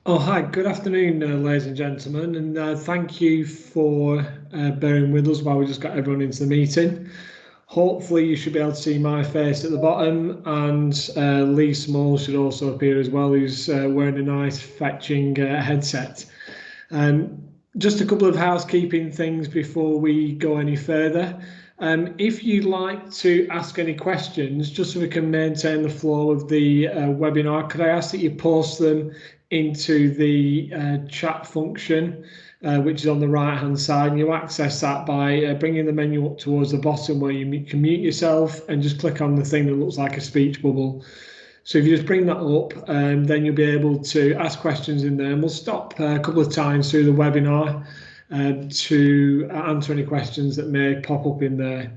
Oh, hi, good afternoon, ladies and gentlemen, and thank you for bearing with us while we just got everyone into the meeting. Hopefully you should be able to see my face at the bottom, and Lee Small should also appear as well, who's wearing a nice fetching headset. Just a couple of housekeeping things before we go any further. If you'd like to ask any questions, just so we can maintain the flow of the webinar, could I ask that you post them into the chat function, which is on the right hand side, and you access that by bringing the menu up towards the bottom where you can mute yourself and just click on the thing that looks like a speech bubble. So if you just bring that up, then you'll be able to ask questions in there, and we'll stop a couple of times through the webinar to answer any questions that may pop up in there.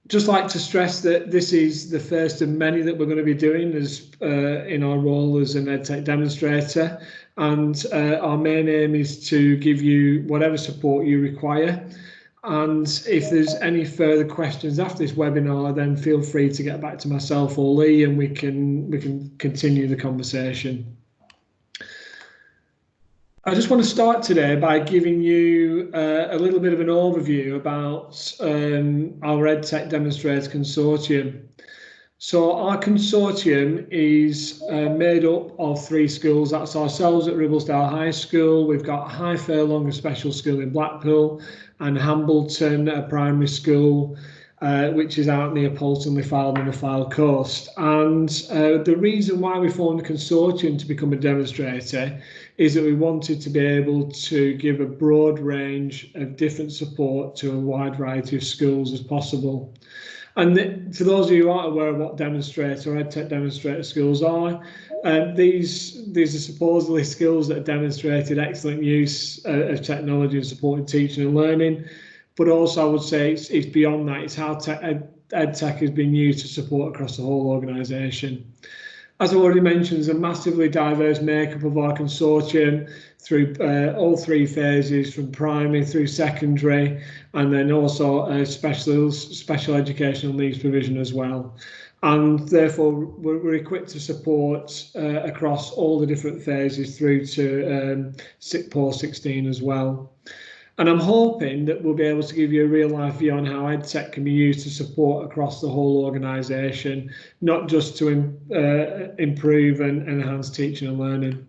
Just like to stress that this is the first of many that we're going to be doing as in our role as an EdTech demonstrator, and our main aim is to give you whatever support you require. And if there's any further questions after this webinar, then feel free to get back to myself or Lee, and we can continue the conversation. I just want to start today by giving you a little bit of an overview about our EdTech Demonstrator Consortium. So our consortium is made up of 3 schools. That's ourselves at Ribblesdale High School. We've got Highfurlong, a special school in Blackpool, and Hambleton Primary School, which is out near Poulton-le-Fylde on the Fylde coast. And the reason why we formed a consortium to become a demonstrator is that we wanted to be able to give a broad range of different support to a wide variety of schools as possible. And for those of you who aren't aware of what demonstrator or EdTech demonstrator schools are, these are supposedly skills that have demonstrated excellent use of technology and supporting teaching and learning. But also I would say it's beyond that. It's how EdTech has been used to support across the whole organisation. As I already mentioned, there's a massively diverse makeup of our consortium through all 3 phases, from primary through secondary, and then also special educational needs provision as well. And therefore, we're equipped to support across all the different phases through to post 16 as well. And I'm hoping that we'll be able to give you a real life view on how EdTech can be used to support across the whole organisation, not just to improve and enhance teaching and learning.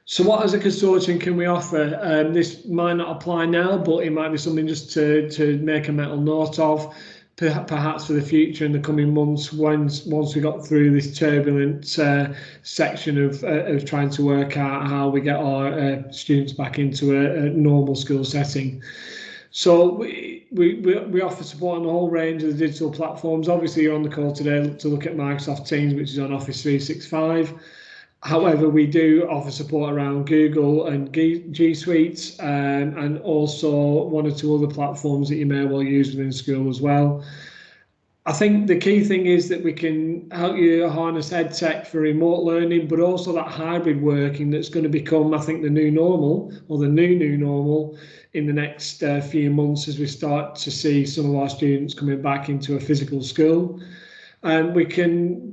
So what as a consortium can we offer? This might not apply now, but it might be something just to make a mental note of, perhaps for the future in the coming months, once we got through this turbulent section of trying to work out how we get our students back into a normal school setting. So we offer support on a whole range of the digital platforms. Obviously, you're on the call today to look at Microsoft Teams, which is on Office 365. However, we do offer support around Google and G Suite, and also 1 or 2 other platforms that you may well use within school as well. I think the key thing is that we can help you harness EdTech for remote learning, but also that hybrid working that's going to become, I think, the new normal, or the new normal in the next few months as we start to see some of our students coming back into a physical school. We can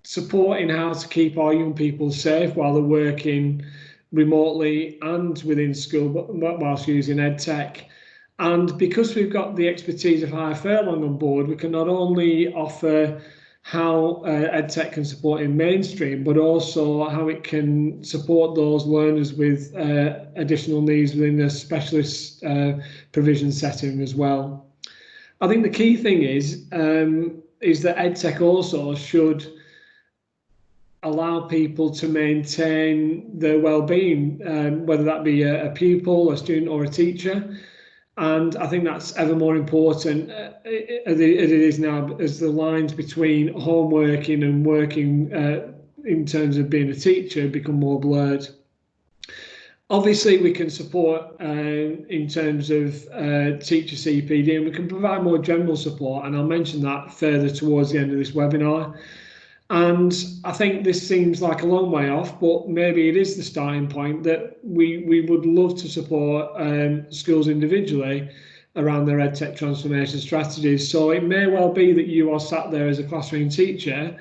support in how to keep our young people safe while they're working remotely and within school, but whilst using EdTech. And because we've got the expertise of Highfurlong on board, we can not only offer how EdTech can support in mainstream, but also how it can support those learners with additional needs within a specialist provision setting as well. I think the key thing is that EdTech also should allow people to maintain their well-being, whether that be a pupil, a student, or a teacher. And I think that's ever more important as it is now, as the lines between home working and working in terms of being a teacher become more blurred. Obviously, we can support in terms of teacher CPD, and we can provide more general support, and I'll mention that further towards the end of this webinar. And I think this seems like a long way off, but maybe it is the starting point that we would love to support schools individually around their EdTech transformation strategies. So it may well be that you are sat there as a classroom teacher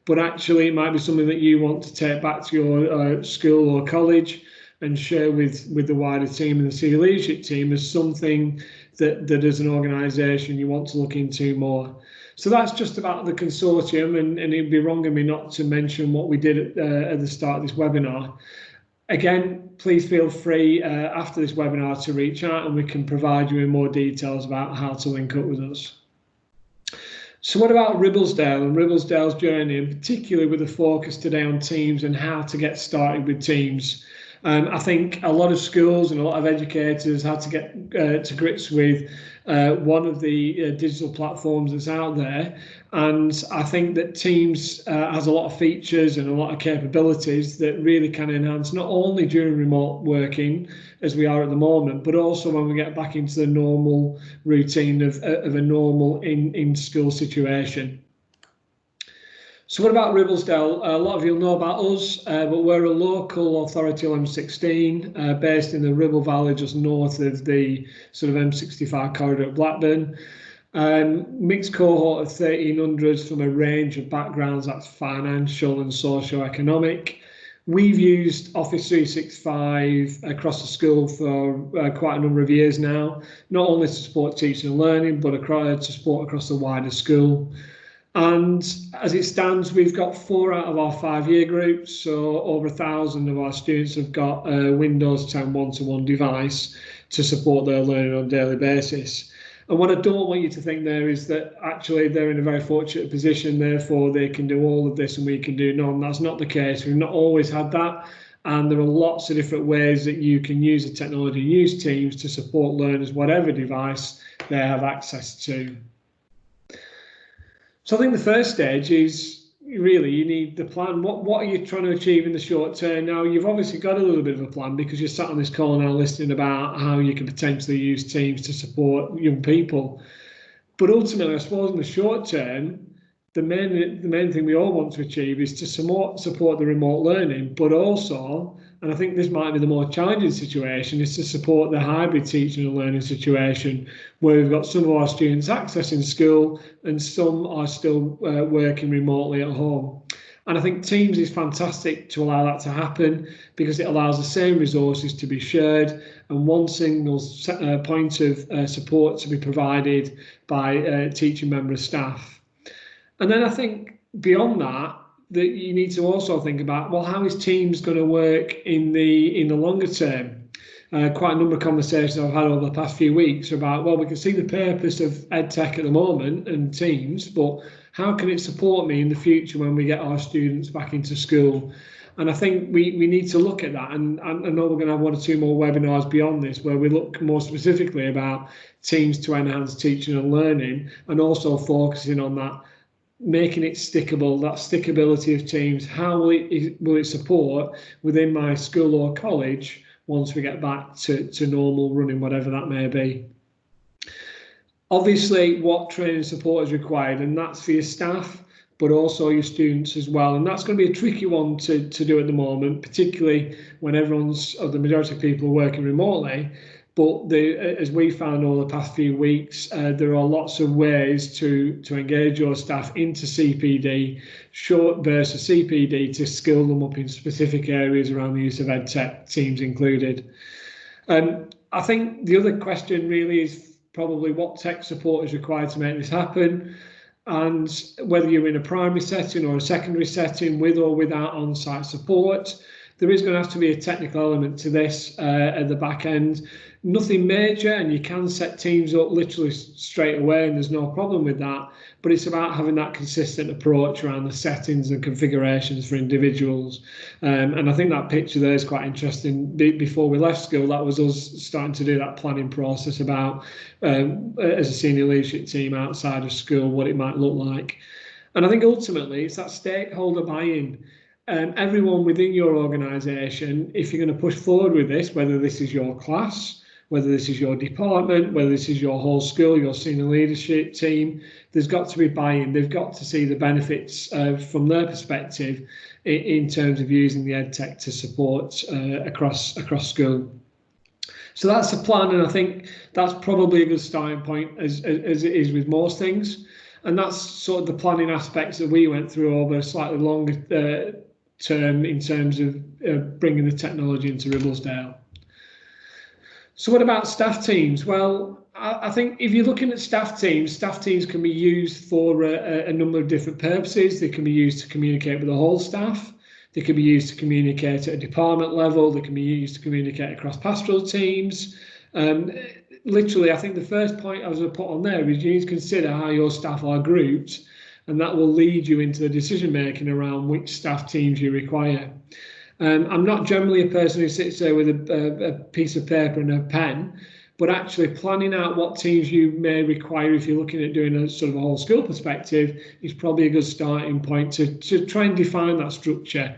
but actually it might be something that you want to take back to your school or college and share with the wider team and the senior leadership team as something that as an organisation you want to look into more. So that's just about the consortium, and it'd be wrong of me not to mention what we did at the start of this webinar. Again, please feel free after this webinar to reach out and we can provide you with more details about how to link up with us. So what about Ribblesdale and Ribblesdale's journey, and particularly with the focus today on teams and how to get started with teams? I think a lot of schools and a lot of educators had to get to grips with one of the digital platforms that's out there. And I think that Teams has a lot of features and a lot of capabilities that really can enhance not only during remote working, as we are at the moment, but also when we get back into the normal routine of a normal in-school situation. So what about Ribblesdale? A lot of you will know about us, but we're a local authority on M16, based in the Ribble Valley, just north of the sort of M65 corridor at Blackburn. Mixed cohort of 1,300s from a range of backgrounds, that's financial and socio-economic. We've used Office 365 across the school for quite a number of years now, not only to support teaching and learning, but to support across the wider school. And as it stands, we've got 4 out of our 5-year groups, so over 1,000 of our students have got a Windows 10 one-to-one device to support their learning on a daily basis. And what I don't want you to think there is that actually they're in a very fortunate position, therefore they can do all of this and we can do none. That's not the case. We've not always had that. And there are lots of different ways that you can use the technology, use Teams to support learners, whatever device they have access to. So I think the first stage is really you need the plan. What are you trying to achieve in the short term? Now, you've obviously got a little bit of a plan because you're sat on this call now listening about how you can potentially use Teams to support young people. But ultimately, I suppose in the short term, the main thing we all want to achieve is to support the remote learning, but also, and I think this might be the more challenging situation, is to support the hybrid teaching and learning situation, where we've got some of our students accessing school and some are still working remotely at home. And I think Teams is fantastic to allow that to happen because it allows the same resources to be shared and one single point of support to be provided by a teaching member of staff. And then I think beyond that, that you need to also think about, well, how is Teams going to work in the longer term? Quite a number of conversations I've had over the past few weeks about, well, we can see the purpose of EdTech at the moment and Teams, but how can it support me in the future when we get our students back into school? And I think we need to look at that. And I know we're going to have 1 or 2 more webinars beyond this where we look more specifically about Teams to enhance teaching and learning, and also focusing on that, making it stickable, that stickability of Teams. How will it support within my school or college once we get back to normal running, whatever that may be? Obviously, what training and support is required, and that's for your staff, but also your students as well. And that's going to be a tricky one to do at the moment, particularly when the majority of people are working remotely. But as we found over the past few weeks, there are lots of ways to engage your staff into CPD, short bursts of CPD, to skill them up in specific areas around the use of EdTech, Teams included. I think the other question really is probably what tech support is required to make this happen, and whether you're in a primary setting or a secondary setting with or without on-site support. There is going to have to be a technical element to this at the back end. Nothing major, and you can set Teams up literally straight away and there's no problem with that, but it's about having that consistent approach around the settings and configurations for individuals. And I think that picture there is quite interesting. Before we left school, that was us starting to do that planning process about, as a senior leadership team outside of school, what it might look like. And I think ultimately it's that stakeholder buy-in. Everyone within your organisation, if you're going to push forward with this, whether this is your class, whether this is your department, whether this is your whole school, your senior leadership team, there's got to be buy-in. They've got to see the benefits from their perspective in terms of using the EdTech to support across school. So that's the plan, and I think that's probably a good starting point as it is with most things. And that's sort of the planning aspects that we went through over a slightly longer term in terms of bringing the technology into Ribblesdale. So what about staff teams? Well, I think if you're looking at staff teams can be used for a number of different purposes. They can be used to communicate with the whole staff. They can be used to communicate at a department level. They can be used to communicate across pastoral teams. Literally, I think the first point I was going to put on there is you need to consider how your staff are grouped, and that will lead you into the decision making around which staff teams you require. I'm not generally a person who sits there with a piece of paper and a pen, but actually planning out what teams you may require if you're looking at doing a sort of a whole school perspective is probably a good starting point to try and define that structure.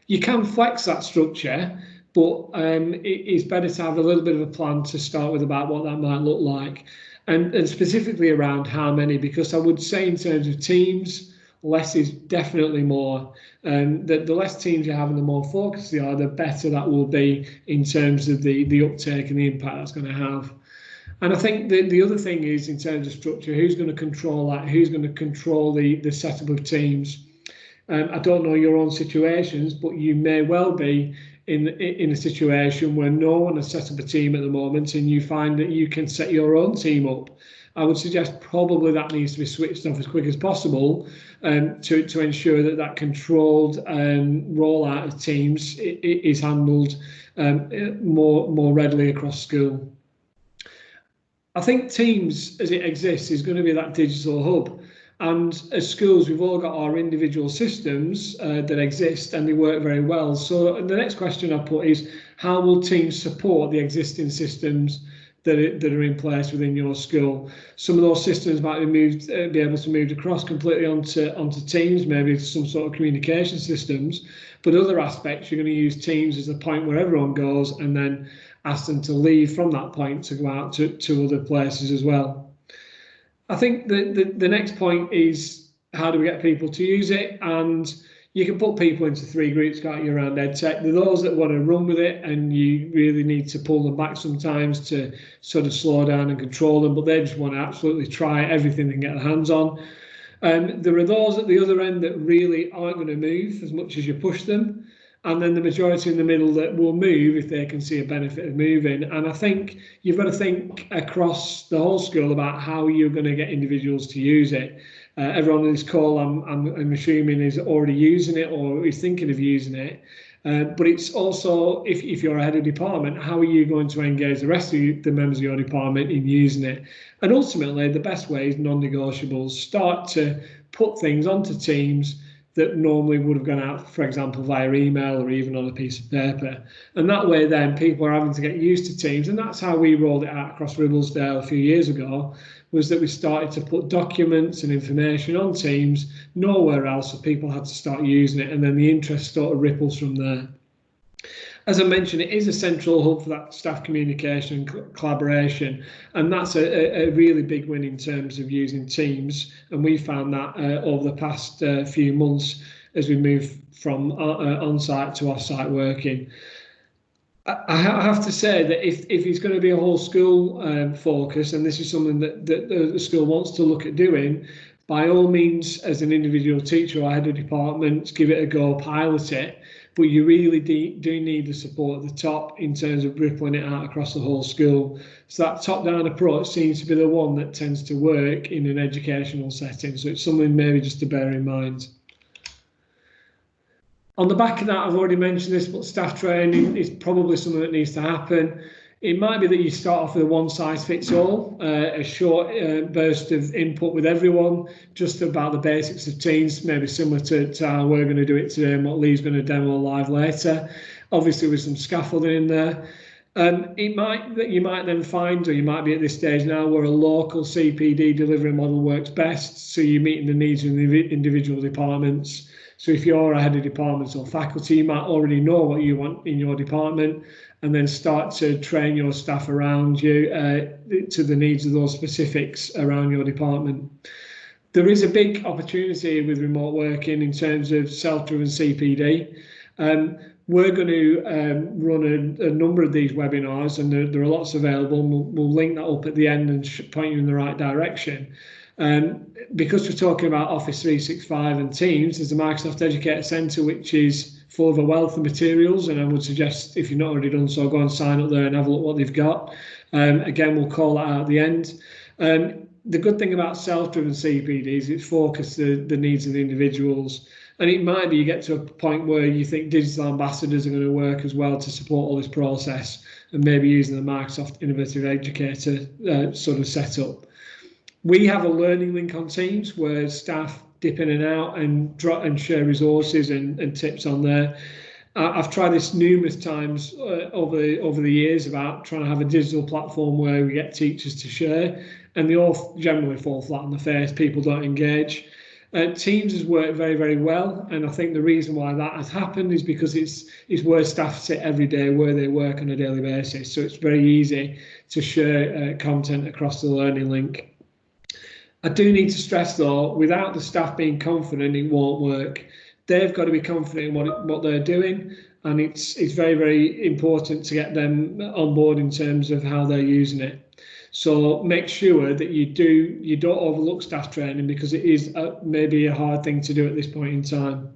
You can flex that structure, but it's better to have a little bit of a plan to start with about what that might look like, and specifically around how many, because I would say in terms of teams, less is definitely more. The less teams you have and the more focused they are, the better that will be in terms of the uptake and the impact that's going to have. And I think the other thing is in terms of structure, who's going to control that? Who's going to control the setup of teams? I don't know your own situations, but you may well be in a situation where no one has set up a team at the moment and you find that you can set your own team up. I would suggest probably that needs to be switched off as quick as possible to ensure that controlled rollout of teams is handled more readily across school. I think Teams, as it exists, is going to be that digital hub. And as schools, we've all got our individual systems that exist and they work very well. So the next question I put is, how will Teams support the existing systems that are in place within your school? Some of those systems might be able to move across completely onto Teams, maybe some sort of communication systems. But other aspects, you're going to use Teams as the point where everyone goes and then ask them to leave from that point to go out to other places as well. I think the next point is, how do we get people to use it? And you can put people into three groups, can't you, around EdTech. There are those that want to run with it and you really need to pull them back sometimes to sort of slow down and control them, but they just want to absolutely try everything they can get their hands on. There are those at the other end that really aren't going to move as much as you push them. And then the majority in the middle that will move if they can see a benefit of moving. And I think you've got to think across the whole school about how you're going to get individuals to use it. Everyone on this call, I'm assuming, is already using it or is thinking of using it. But it's also, if you're a head of department, how are you going to engage the rest of the members of your department in using it? And ultimately, the best way is non-negotiables. Start to put things onto Teams that normally would have gone out, for example, via email or even on a piece of paper. And that way then people are having to get used to Teams. And that's how we rolled it out across Ribblesdale a few years ago, was that we started to put documents and information on Teams, nowhere else, so people had to start using it. And then the interest sort of ripples from there. As I mentioned, it is a central hub for that staff communication and collaboration, and that's a really big win in terms of using Teams. And we found that over the past few months as we move from on-site to off-site working. I have to say that if it's going to be a whole school focus, and this is something that the school wants to look at doing, by all means, as an individual teacher or head of department, give it a go, pilot it. But you really do need the support at the top in terms of rippling it out across the whole school. So that top-down approach seems to be the one that tends to work in an educational setting. So it's something maybe just to bear in mind. On the back of that, I've already mentioned this, but staff training is probably something that needs to happen. It might be that you start off with a one-size-fits-all, a short burst of input with everyone, just about the basics of Teams, maybe similar to how we're going to do it today and what Lee's going to demo live later. Obviously with some scaffolding in there. You might then find, or you might be at this stage now, where a local CPD delivery model works best, so you're meeting the needs of the individual departments. So if you're a head of departments or faculty, you might already know what you want in your department, and then start to train your staff around you to the needs of those specifics around your department. There is a big opportunity with remote working in terms of self-driven CPD. We're going to run a number of these webinars, and there are lots available, and we'll link that up at the end and point you in the right direction. Because we're talking about Office 365 and Teams, there's a Microsoft Educator Centre which is full of a wealth of materials, and I would suggest, if you've not already done so, go and sign up there and have a look what they've got. Again, we'll call that out at the end. The good thing about self-driven CPDs, it's focused the needs of the individuals. And it might be you get to a point where you think digital ambassadors are going to work as well to support all this process, and maybe using the Microsoft Innovative Educator sort of setup. We have a learning link on Teams where staff dip in and out and share resources and tips on there. I've tried this numerous times over the years about trying to have a digital platform where we get teachers to share, and they all generally fall flat on the face. People don't engage. Teams has worked very, very well, and I think the reason why that has happened is because it's where staff sit every day, where they work on a daily basis. So it's very easy to share content across the learning link. I do need to stress though, without the staff being confident, it won't work. They've got to be confident in what they're doing, and it's very, very important to get them on board in terms of how they're using it. So make sure that you don't overlook staff training, because it is maybe a hard thing to do at this point in time.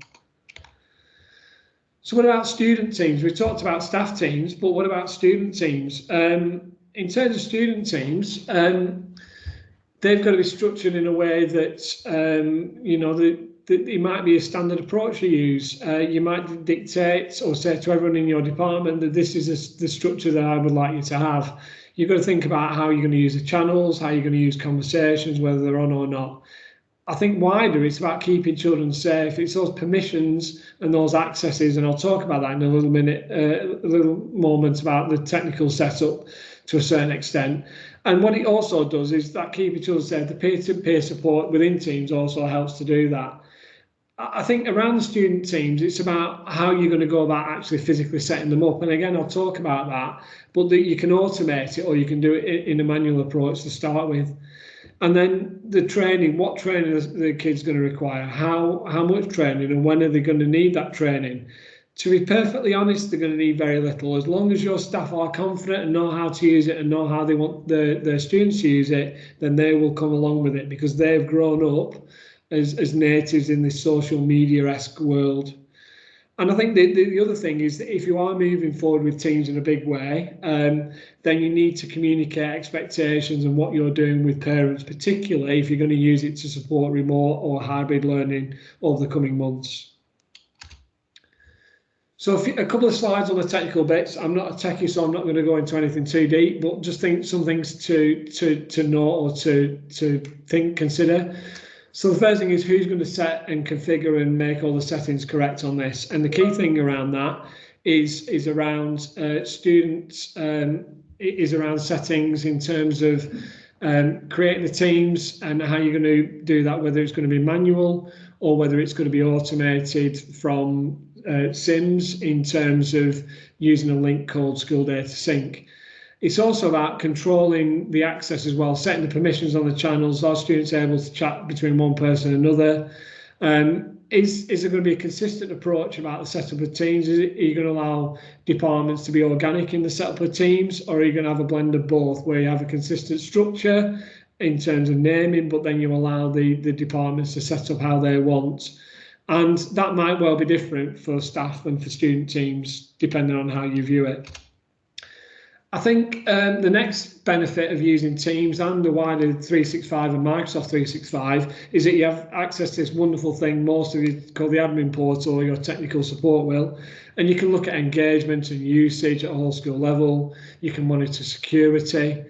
So what about student teams? We talked about staff teams, but what about student teams? In terms of student teams, they've got to be structured in a way that it might be a standard approach you use. You might dictate or say to everyone in your department that this is the structure that I would like you to have. You've got to think about how you're going to use the channels, how you're going to use conversations, whether they're on or not. I think wider, it's about keeping children safe. It's those permissions and those accesses, and I'll talk about that in a little minute, a little moment about the technical setup to a certain extent. And what it also does is that keeping children safe, the peer-to-peer support within teams also helps to do that. I think around the student teams, it's about how you're going to go about actually physically setting them up. And again, I'll talk about that, but that you can automate it or you can do it in a manual approach to start with. And then the training, what training is the kids going to require? How much training, and when are they going to need that training? To be perfectly honest, they're going to need very little. As long as your staff are confident and know how to use it and know how they want their students to use it, then they will come along with it, because they've grown up as natives in this social media-esque world. And I think the other thing is that if you are moving forward with teams in a big way, then you need to communicate expectations and what you're doing with parents, particularly if you're going to use it to support remote or hybrid learning over the coming months. So a couple of slides on the technical bits. I'm not a techie, so I'm not going to go into anything too deep, but just think some things to know or to consider. So the first thing is who's going to set and configure and make all the settings correct on this. And the key thing around that is around students, is around settings in terms of creating the teams and how you're going to do that, whether it's going to be manual or whether it's going to be automated from Sims in terms of using a link called School Data Sync. It's also about controlling the access as well, setting the permissions on the channels. Are students able to chat between one person and another? Is there going to be a consistent approach about the setup of teams? Are you going to allow departments to be organic in the setup of teams, or are you going to have a blend of both, where you have a consistent structure in terms of naming, but then you allow the departments to set up how they want? And that might well be different for staff and for student teams, depending on how you view it. I think the next benefit of using Teams and the wider 365 and Microsoft 365 is that you have access to this wonderful thing, most of you call the admin portal, or your technical support will, and you can look at engagement and usage at a whole school level. You can monitor security.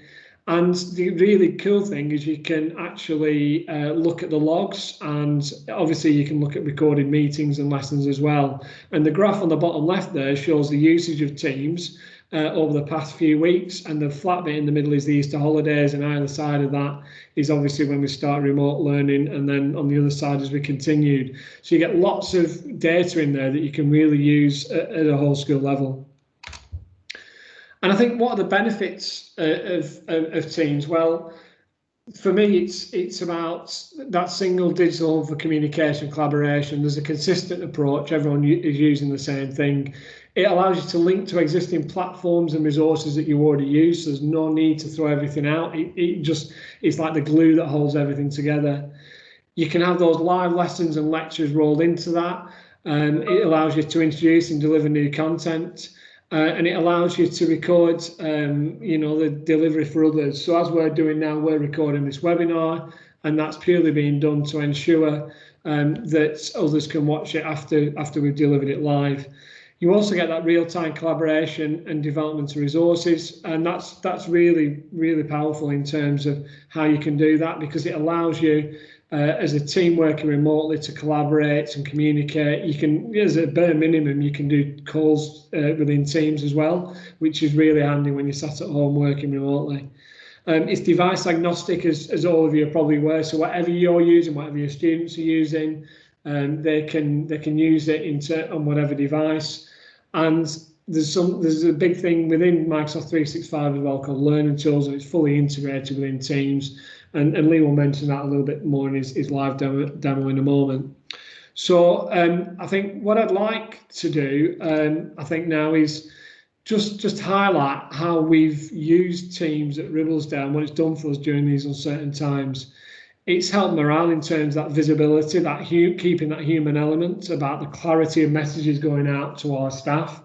And the really cool thing is you can actually look at the logs, and obviously you can look at recorded meetings and lessons as well. And the graph on the bottom left there shows the usage of Teams over the past few weeks, and the flat bit in the middle is the Easter holidays, and either side of that is obviously when we start remote learning, and then on the other side as we continued. So you get lots of data in there that you can really use at a whole school level. And I think what are the benefits of Teams? Well, for me, it's about that single digital for communication, collaboration. There's a consistent approach. Everyone is using the same thing. It allows you to link to existing platforms and resources that you already use. So there's no need to throw everything out. It's like the glue that holds everything together. You can have those live lessons and lectures rolled into that. It allows you to introduce and deliver new content. And it allows you to record, the delivery for others. So as we're doing now, we're recording this webinar, and that's purely being done to ensure that others can watch it after we've delivered it live. You also get that real-time collaboration and development of resources, and that's really, really powerful in terms of how you can do that, because it allows you as a team working remotely to collaborate and communicate. You can, as a bare minimum, you can do calls within Teams as well, which is really handy when you're sat at home working remotely. It's device agnostic, as all of you are probably aware. So whatever you're using, whatever your students are using, they can use it on whatever device. And there's a big thing within Microsoft 365 as well called Learning Tools, and it's fully integrated within Teams. And Lee will mention that a little bit more in his live demo in a moment. So I think what I'd like to do, I think now is just highlight how we've used Teams at Ribblesdale and what it's done for us during these uncertain times. It's helped morale in terms of that visibility, keeping that human element, about the clarity of messages going out to our staff.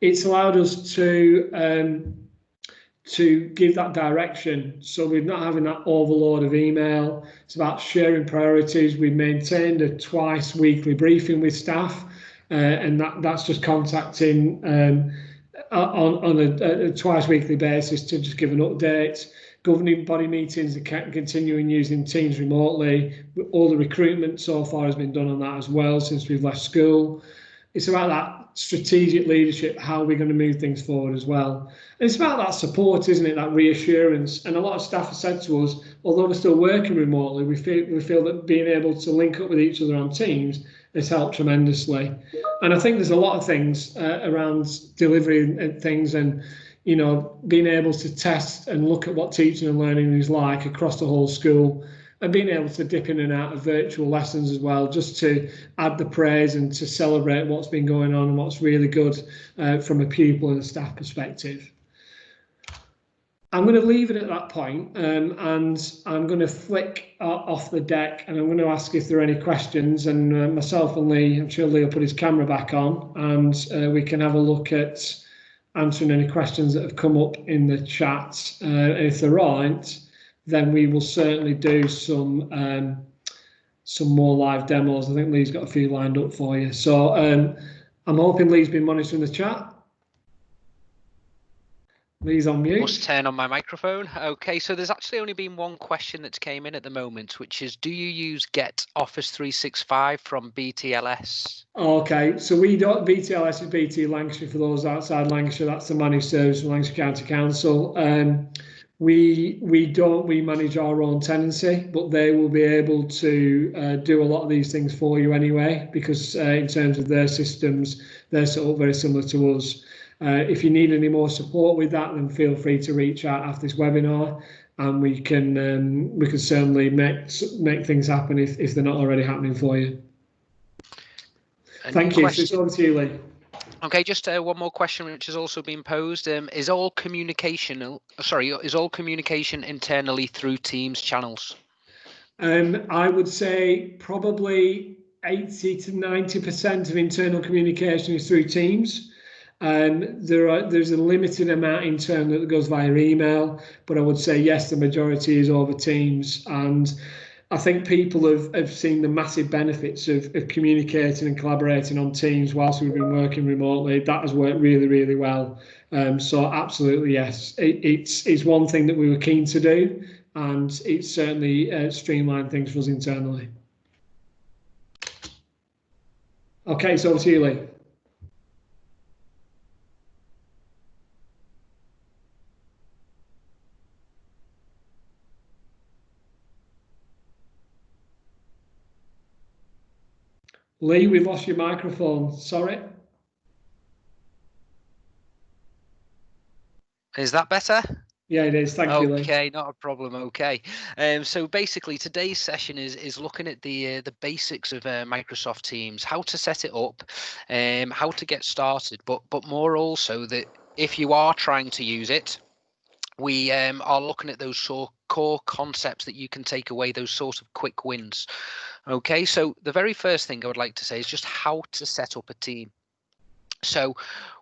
It's allowed us to give that direction. So we're not having that overload of email. It's about sharing priorities. We've maintained a twice weekly briefing with staff, and that's just contacting on a twice weekly basis to just give an update. Governing body meetings are continuing using Teams remotely. All the recruitment so far has been done on that as well since we've left school. It's about that strategic leadership, how we're going to move things forward as well. And it's about that support, isn't it? That reassurance. And a lot of staff have said to us, although we're still working remotely, we feel that being able to link up with each other on Teams has helped tremendously. And I think there's a lot of things around delivery and things, and being able to test and look at what teaching and learning is like across the whole school, and being able to dip in and out of virtual lessons as well, just to add the praise and to celebrate what's been going on and what's really good from a pupil and a staff perspective. I'm going to leave it at that point, and I'm going to flick off the deck, and I'm going to ask if there are any questions, and myself and Lee, I'm sure Lee will put his camera back on, and we can have a look at answering any questions that have come up in the chat. If there aren't, then we will certainly do some more live demos. I think Lee's got a few lined up for you. So I'm hoping Lee's been monitoring the chat. Lee's on mute. Must turn on my microphone. Okay, so there's actually only been one question that's came in at the moment, which is, do you use Get Office 365 from BTLS? Okay, so we don't. BTLS is BT Lancashire for those outside Lancashire. That's the managed service from Lancashire County Council. We don't. We manage our own tenancy, but they will be able to do a lot of these things for you anyway, because in terms of their systems, they're set up very similar to us. If you need any more support with that, then feel free to reach out after this webinar, and we can certainly make things happen if they're not already happening for you. Thank you. So it's over to you, Lee. Okay, just one more question which has also been posed. Is all communication internally through Teams channels? I would say probably 80 to 90% of internal communication is through Teams. There's a limited amount internal that goes via email, but I would say yes, the majority is over Teams. And I think people have seen the massive benefits of communicating and collaborating on Teams whilst we've been working remotely. That has worked really, really well. So absolutely, yes. It's one thing that we were keen to do, and it's certainly streamlined things for us internally. Okay, so over to you, Lee. Lee, we've lost your microphone. Sorry. Is that better? Yeah, it is. Thank you, Lee. Okay, not a problem. Okay, so basically today's session is looking at the basics of Microsoft Teams, how to set it up, how to get started, but more also that if you are trying to use it, we are looking at those sort of core concepts that you can take away, those sort of quick wins. Okay, so the very first thing I would like to say is just how to set up a team. So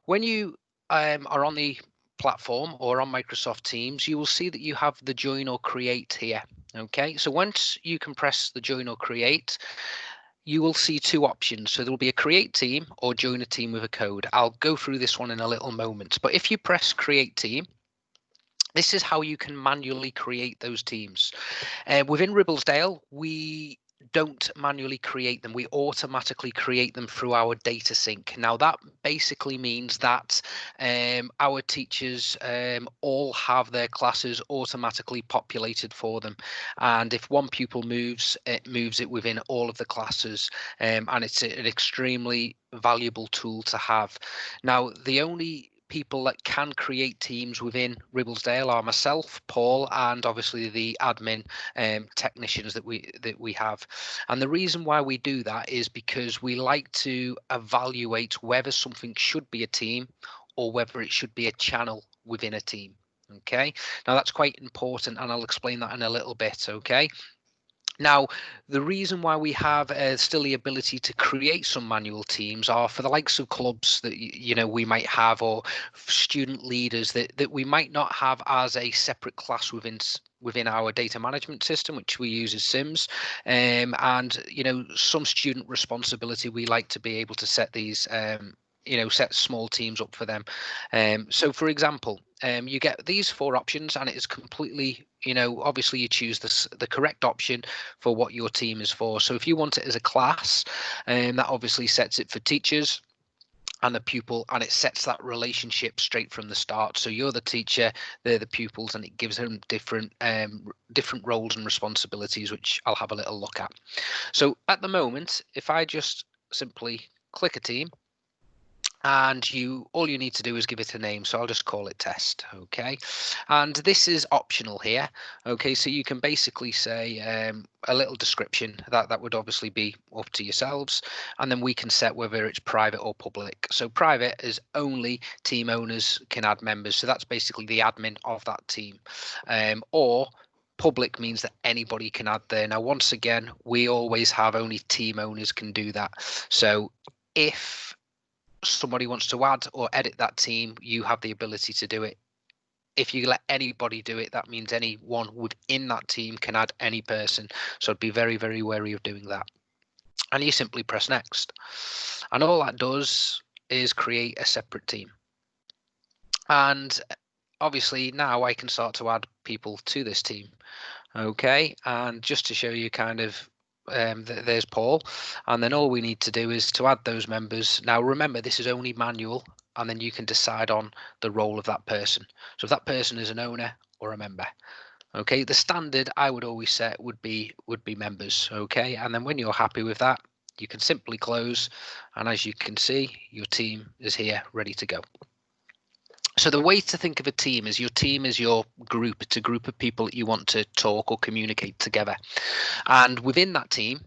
when you are on the platform or on Microsoft Teams, you will see that you have the join or create here. Okay, so once you can press the join or create, you will see two options. So there will be a create team or join a team with a code. I'll go through this one in a little moment. But if you press create team, this is how you can manually create those teams. Within Ribblesdale, we don't manually create them. We automatically create them through our data sync. Now, that basically means that our teachers all have their classes automatically populated for them. And if one pupil moves, it moves it within all of the classes. And it's an extremely valuable tool to have. Now, the only people that can create teams within Ribblesdale are myself, Paul, and obviously the admin technicians that we have. And the reason why we do that is because we like to evaluate whether something should be a team or whether it should be a channel within a team. Okay, now that's quite important, and I'll explain that in a little bit. Okay. Now, the reason why we have still the ability to create some manual teams are for the likes of clubs that we might have, or student leaders that we might not have as a separate class within our data management system, which we use as Sims, and some student responsibility. We like to be able to set these set small teams up for them. So for example, you get these four options, and it is completely, obviously you choose the correct option for what your team is for. So if you want it as a class, that obviously sets it for teachers and the pupil, and it sets that relationship straight from the start. So you're the teacher, they're the pupils, and it gives them different roles and responsibilities, which I'll have a little look at. So at the moment, if I just simply click a team, and all you need to do is give it a name. So I'll just call it test. Okay, and this is optional here. Okay, so you can basically say a little description that would obviously be up to yourselves, and then we can set whether it's private or public. So private is only team owners can add members, so that's basically the admin of that team, or public means that anybody can add there. Now, once again, we always have only team owners can do that. So if somebody wants to add or edit that team, you have the ability to do it. If you let anybody do it, that means anyone within that team can add any person. So I'd be very, very wary of doing that. And you simply press next. And all that does is create a separate team. And obviously now I can start to add people to this team. Okay, and just to show you kind of there's Paul, and then all we need to do is to add those members. Now remember, this is only manual, and then you can decide on the role of that person. So if that person is an owner or a member, okay, the standard I would always set would be members. Okay, and then when you're happy with that, you can simply close, and as you can see, your team is here ready to go. So the way to think of a team is your team is your group. It's a group of people that you want to talk or communicate together. And within that team,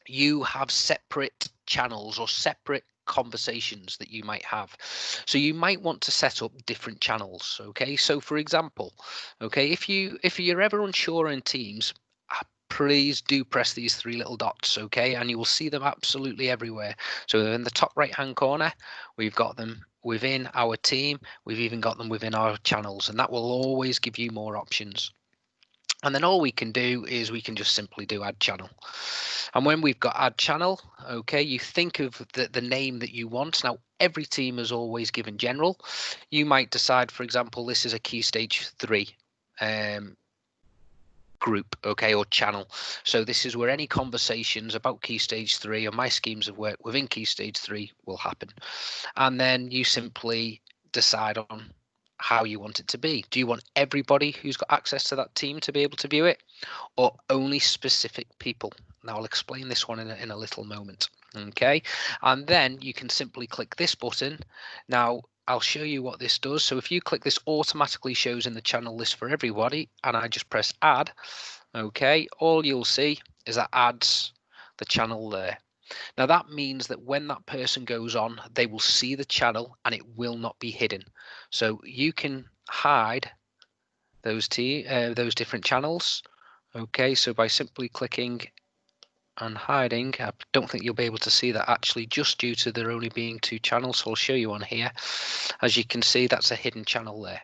you have separate channels or separate conversations that you might have. So you might want to set up different channels. Okay. So for example, okay, if you're ever unsure in Teams, please do press these three little dots, okay, and you will see them absolutely everywhere. So in the top right hand corner, we've got them within our team, we've even got them within our channels, and that will always give you more options. And then all we can do is we can just simply do add channel. And when we've got add channel, okay, you think of the name that you want. Now every team is always given general. You might decide, for example, this is a Key Stage 3 group, okay, or channel. So this is where any conversations about Key Stage 3 or my schemes of work within Key Stage 3 will happen. And then you simply decide on how you want it to be. Do you want everybody who's got access to that team to be able to view it, or only specific people? Now I'll explain this one in a little moment. Okay, and then you can simply click this button. Now I'll show you what this does. So if you click, this automatically shows in the channel list for everybody, and I just press add. Okay, all you'll see is that adds the channel there. Now that means that when that person goes on, they will see the channel and it will not be hidden. So you can hide those different channels. Okay, so by simply clicking and hiding, I don't think you'll be able to see that actually, just due to there only being 2 channels. So I'll show you on here. As you can see, that's a hidden channel there.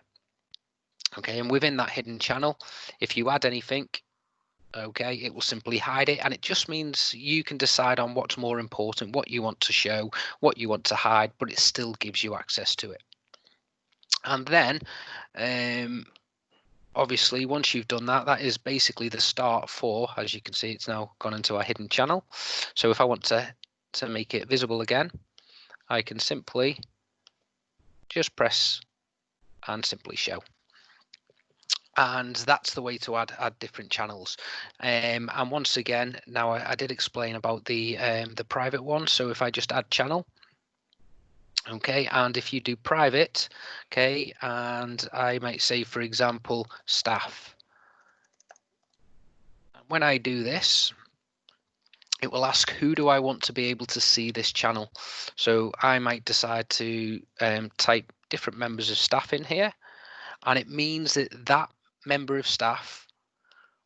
Okay, and within that hidden channel, if you add anything, okay, it will simply hide it, and it just means you can decide on what's more important, what you want to show, what you want to hide, but it still gives you access to it. And then obviously once you've done that, that is basically the start for, as you can see, it's now gone into our hidden channel. So if I want to make it visible again, I can simply just press and simply show. And that's the way to add different channels. And once again, now I did explain about the private one. So if I just add channel, okay, and if you do private, okay, and I might say, for example, staff. When I do this, it will ask, who do I want to be able to see this channel? So I might decide to type different members of staff in here, and it means that that member of staff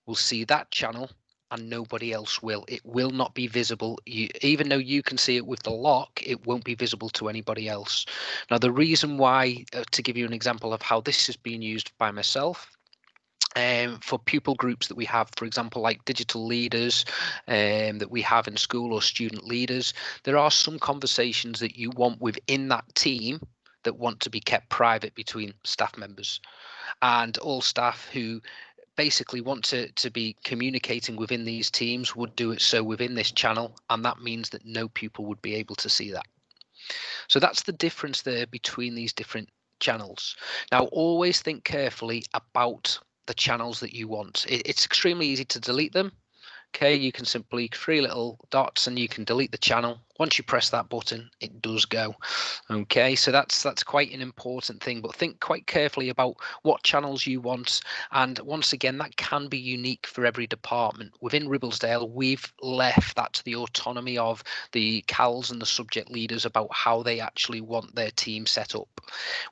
will see that channel and nobody else will. It will not be visible. Even though you can see it with the lock, it won't be visible to anybody else. Now, the reason why, to give you an example of how this is being used by myself, for pupil groups that we have, for example, like digital leaders that we have in school, or student leaders, there are some conversations that you want within that team that want to be kept private between staff members, and all staff who basically want to be communicating within these teams would do it so within this channel, and that means that no pupil would be able to see that. So that's the difference there between these different channels. Now, always think carefully about the channels that you want. It's extremely easy to delete them. Okay, you can simply 3 little dots and you can delete the channel. Once you press that button, it does go. Okay, so that's quite an important thing, but think quite carefully about what channels you want. And once again, that can be unique for every department. Within Ribblesdale, we've left that to the autonomy of the CALs and the subject leaders about how they actually want their team set up.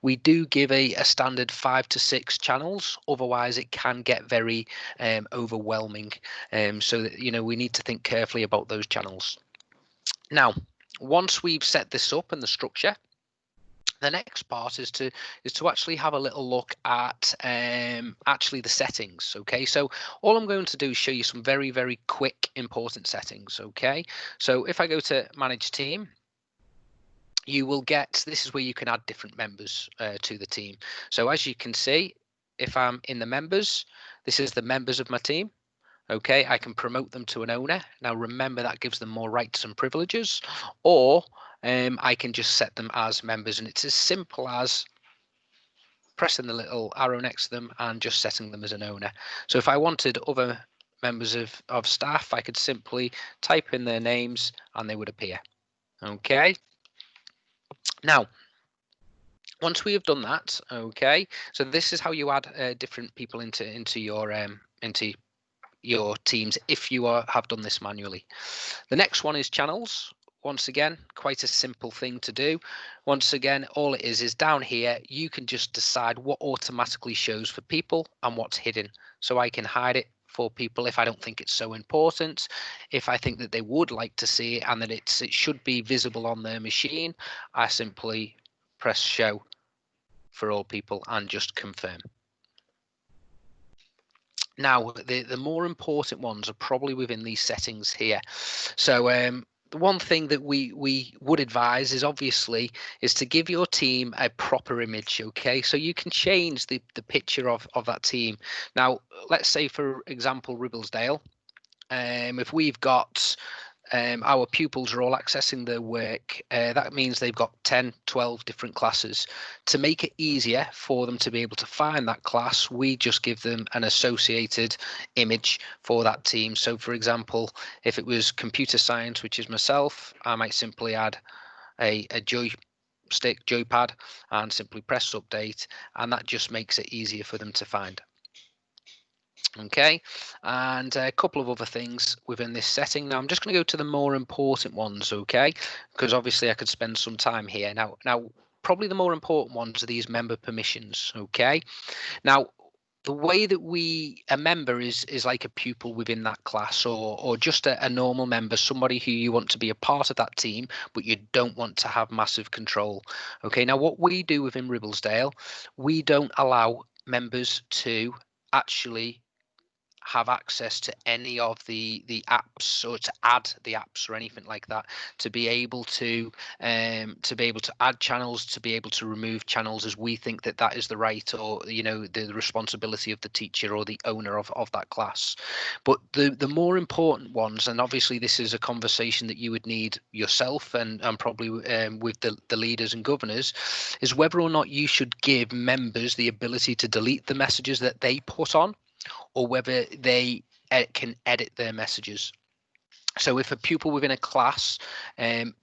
We do give a standard 5 to 6 channels, otherwise it can get very overwhelming. So that, you know, we need to think carefully about those channels. Now, once we've set this up and the structure, the next part is to actually have a little look at actually the settings. Okay, so all I'm going to do is show you some very, very quick important settings. Okay, so if I go to manage team, you will get, this is where you can add different members to the team. So as you can see, if I'm in the members, this is the members of my team. Okay, I can promote them to an owner. Now remember, that gives them more rights and privileges, or I can just set them as members, and it's as simple as pressing the little arrow next to them and just setting them as an owner. So if I wanted other members of staff, I could simply type in their names and they would appear. Okay, now once we have done that, okay, so this is how you add different people into your teams if you have done this manually. The next one is channels. Once again, quite a simple thing to do. Once again, all it is down here, you can just decide what automatically shows for people and what's hidden. So I can hide it for people if I don't think it's so important. If I think that they would like to see it and that it should be visible on their machine, I simply press show for all people and just confirm. Now, the more important ones are probably within these settings here. So the one thing that we would advise is obviously is to give your team a proper image. Okay, so you can change the picture of that team. Now, let's say, for example, Ribblesdale, if we've got our pupils are all accessing their work, that means they've got 10, 12 different classes. To make it easier for them to be able to find that class, we just give them an associated image for that team. So for example, if it was computer science, which is myself, I might simply add a Joy stick joypad and simply press update, and that just makes it easier for them to find. Okay, and a couple of other things within this setting. Now I'm just going to go to the more important ones, okay, because obviously I could spend some time here. Now probably the more important ones are these member permissions. Okay, now the way that a member is like a pupil within that class, or just a normal member, somebody who you want to be a part of that team, but you don't want to have massive control. Okay, now what we do within Ribblesdale, we don't allow members to actually have access to any of the apps, or to add the apps or anything like that, to be able to add channels, to be able to remove channels, as we think that that is the right, or the responsibility of the teacher or the owner of that class. But the more important ones, and obviously this is a conversation that you would need yourself and probably with the leaders and governors, is whether or not you should give members the ability to delete the messages that they put on, or whether they can edit their messages. So if a pupil within a class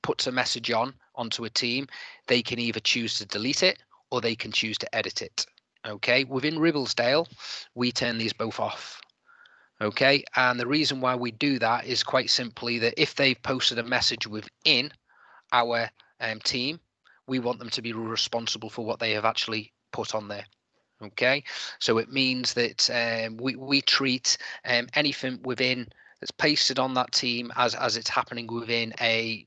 puts a message onto a team, they can either choose to delete it or they can choose to edit it. Okay, within Ribblesdale, we turn these both off. Okay, and the reason why we do that is quite simply that if they've posted a message within our team, we want them to be responsible for what they have actually put on there. Okay, so it means that we treat anything within that's pasted on that team as it's happening within a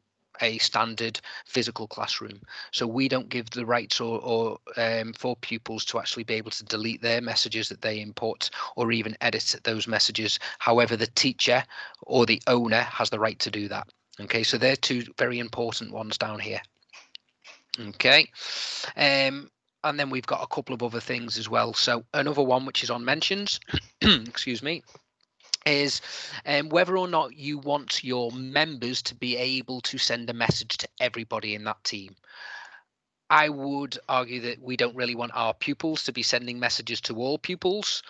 standard physical classroom. So we don't give the rights or for pupils to actually be able to delete their messages that they input, or even edit those messages. However, the teacher or the owner has the right to do that. Okay, so they're two very important ones down here. Okay, and then we've got a couple of other things as well. So another one which is on mentions, excuse me, is whether or not you want your members to be able to send a message to everybody in that team. I would argue that we don't really want our pupils to be sending messages to all pupils.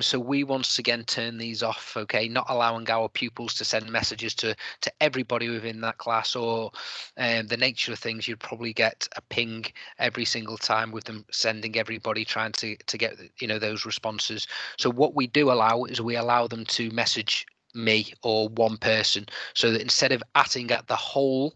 So we once again turn these off, okay, not allowing our pupils to send messages to everybody within that class, or the nature of things, you'd probably get a ping every single time with them sending everybody, trying to get those responses. So what we do allow is we allow them to message me or one person, so that instead of atting at the whole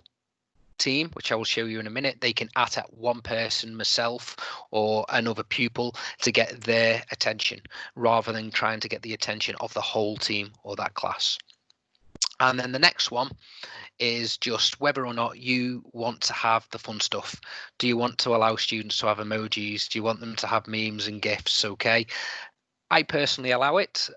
team, which I will show you in a minute, they can at one person, myself or another pupil, to get their attention, rather than trying to get the attention of the whole team or that class. And then the next one is just whether or not you want to have the fun stuff. Do you want to allow students to have emojis? Do you want them to have memes and GIFs? Okay, I personally allow it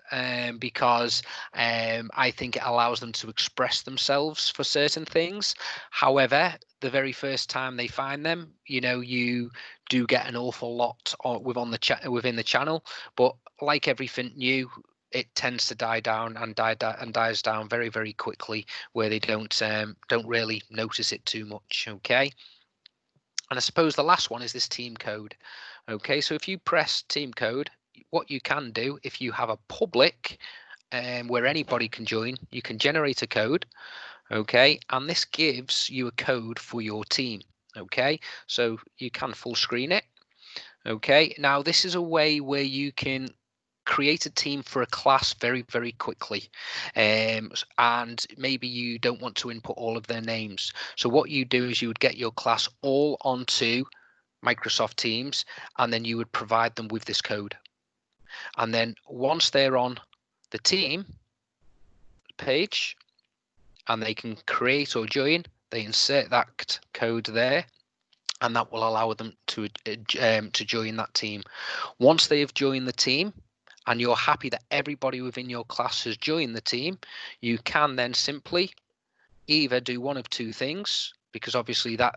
because I think it allows them to express themselves for certain things. However, the very first time they find them, you do get an awful lot within the channel. But like everything new, it tends to die down and dies down very, very quickly, where they don't really notice it too much. Okay. And I suppose the last one is this team code. Okay, so if you press team code, what you can do, if you have a public where anybody can join, you can generate a code. Okay, and this gives you a code for your team. Okay, so you can full screen it. Okay, now this is a way where you can create a team for a class very, very quickly, and maybe you don't want to input all of their names. So what you do is you would get your class all onto Microsoft Teams, and then you would provide them with this code. And then once they're on the team page and they can create or join, they insert that code there, and that will allow them to join that team. Once they have joined the team and you're happy that everybody within your class has joined the team, you can then simply either do one of two things, because obviously that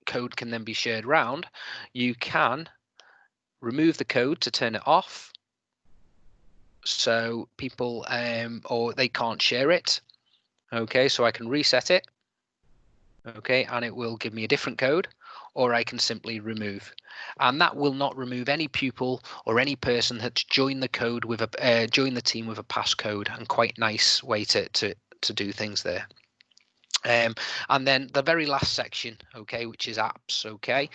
code can then be shared around. You can remove the code to turn it off, so people or they can't share it. Okay, so I can reset it. Okay, and it will give me a different code, or I can simply remove, and that will not remove any pupil or any person that's joined the code with joined the team with a passcode. And quite nice way to do things there. And then the very last section, okay, which is apps, okay.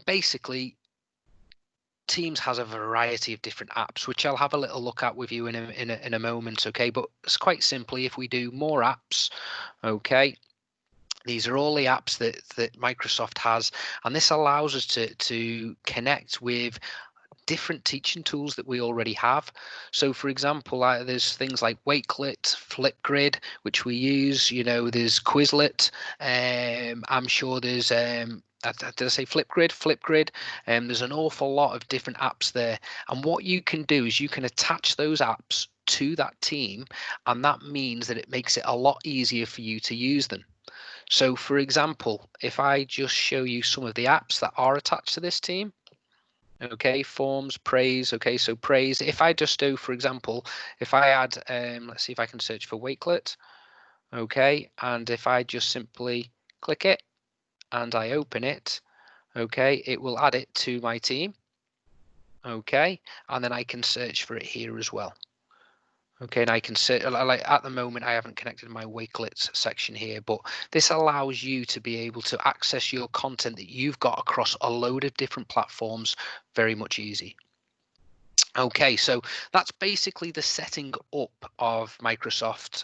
Basically, Teams has a variety of different apps, which I'll have a little look at with you in a moment, okay. But it's quite simply, if we do more apps, okay, these are all the apps that Microsoft has, and this allows us to connect with different teaching tools that we already have. So for example, there's things like Wakelet, Flipgrid, which we use, you know, there's Quizlet, I'm sure there's did I say Flipgrid? There's an awful lot of different apps there, and what you can do is you can attach those apps to that team, and that means that it makes it a lot easier for you to use them. So for example, if I just show you some of the apps that are attached to this team, okay, forms, praise, okay, so praise, if I just do, for example, if I add, let's see if I can search for Wakelet, okay, and if I just simply click it and I open it, okay, it will add it to my team, okay, and then I can search for it here as well. Okay, and I can say, like at the moment, I haven't connected my Wakelets section here, but this allows you to be able to access your content that you've got across a load of different platforms very much easy. Okay, so that's basically the setting up of Microsoft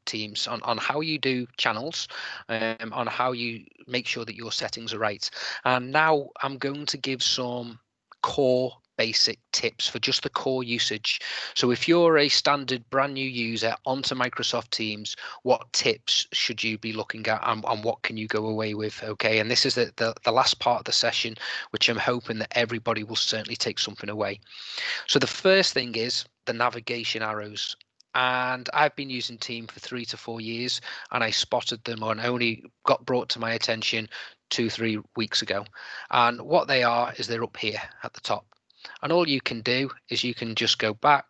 Teams on how you do channels, on how you make sure that your settings are right. And now I'm going to give some core basic tips for just the core usage. So if you're a standard brand new user onto Microsoft Teams, what tips should you be looking at, and what can you go away with? Okay, and this is the last part of the session, which I'm hoping that everybody will certainly take something away. So the first thing is the navigation arrows. And I've been using Team for 3 to 4 years, and I spotted them and only got brought to my attention 2-3 weeks ago. And what they are is they're up here at the top. And all you can do is you can just go back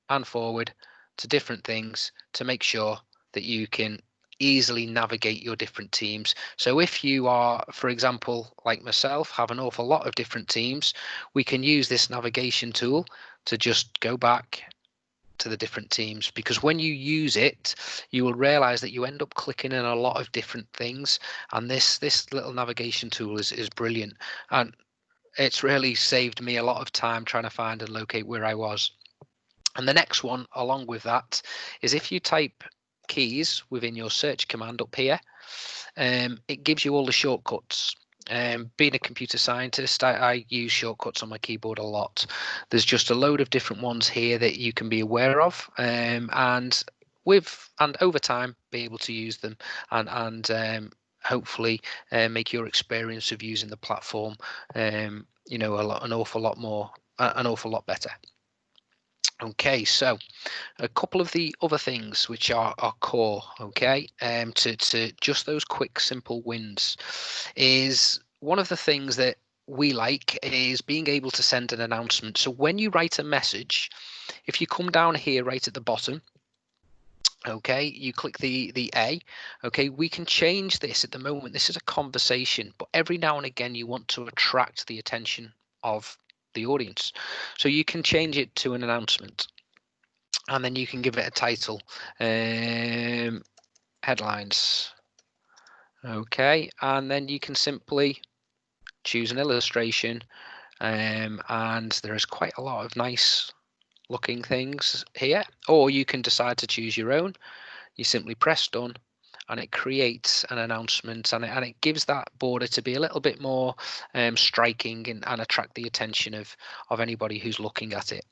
and forward to different things to make sure that you can easily navigate your different teams. So if you are, for example, like myself, have an awful lot of different teams, we can use this navigation tool to just go back to the different teams, because when you use it, you will realize that you end up clicking in a lot of different things, and this little navigation tool is brilliant, and it's really saved me a lot of time trying to find and locate where I was. And the next one along with that is if you type keys within your search command up here, it gives you all the shortcuts. Being a computer scientist, I use shortcuts on my keyboard a lot. There's just a load of different ones here that you can be aware of, and over time be able to use them and hopefully make your experience of using the platform you know, an awful lot better. Okay, so a couple of the other things which are core, okay, to just those quick, simple wins, is one of the things that we like is being able to send an announcement. So when you write a message, if you come down here right at the bottom, okay, you click the A, okay, we can change this. At the moment, this is a conversation, but every now and again you want to attract the attention of the audience, so you can change it to an announcement, and then you can give it a title, headlines, okay, and then you can simply choose an illustration, and there is quite a lot of nice looking things here, or you can decide to choose your own. You simply press done, and it creates an announcement, and it gives that border to be a little bit more striking and attract the attention of anybody who's looking at it.